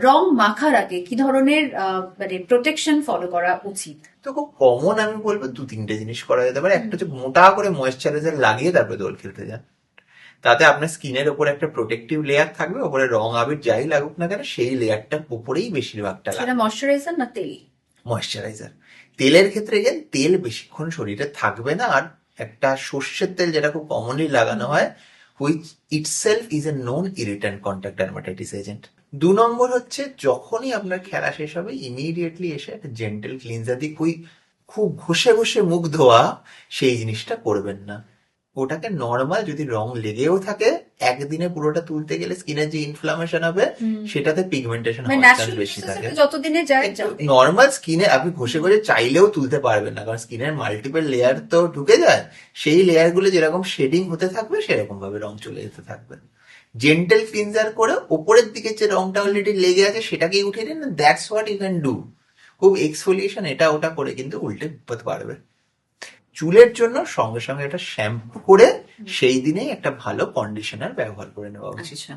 রং মাখার আগে কি ধরনের মানে প্রোটেকশন ফলো করা উচিত? তো খুব কমন আমি বলবো 2-3টে জিনিস করা যেতে পারে। একটা হচ্ছে মোটা করে ময়েশ্চারাইজার লাগিয়ে তারপরে দোল খেলতে যান। তাতে আপনার স্কিনের ওপরে একটা প্রোটেক্টিভ লেয়ার থাকবে, ওপরে রং আবির যাই লাগুক না কেন সেই লেয়ারটার উপরেই বেশিরভাগটা সেটা লাগবে। ময়শ্চারাইজার না তেল? ময়েশ্চারাইজার। তেলের ক্ষেত্রে গেলে তেল বেশিক্ষণ শরীরে থাকবে না। আর একটা সর্ষের তেল যেটা খুব কমনলি লাগানো হয়, which itself is a known irritant contact dermatitis agent. 2 নম্বর হচ্ছে যখনই আপনার খেলা শেষ হবে ইমিডিয়েটলি এসে একটা জেন্টেল ক্লিনজার দিয়ে খুব ঘষে ঘষে মুখ ধোয়া সেই জিনিসটা করবেন না। ওটাকে নর্মাল যদি রং লেগেও থাকে একদিনে পুরোটা তুলতে গেলে স্কিনের যে ইনফ্লামেশন হবে সেটাতে পিগমেন্টেশন মানে হওয়ার চান্স ন্যাচারাল বেশি থাকে। যতদিনে যায় যাবে। নর্মাল স্কিনে আপনি ঘষে ঘষে চাইলেও তুলতে পারবেন না, কারণ স্কিনের মাল্টিপল লেয়ার তো ঢুকে যায়। সেই লেয়ার গুলো যেরকম শেডিং হতে থাকবে সেরকম ভাবে রং চলে যেতে থাকবে। জেন্টেল ক্লিনজার করে ওপরের দিকে যে রংটা অলরেডি লেগে আছে সেটাকেই উঠিয়ে দিন, that's what you can do. খুব এক্সফোলিয়েশন এটা ওটা করে কিন্তু উল্টে হতে পারবে। চুলের জন্য সঙ্গে সঙ্গে একটা শ্যাম্পু করে সেই দিনেই একটা ভালো কন্ডিশনার ব্যবহার করে নেওয়া উচিত। আচ্ছা।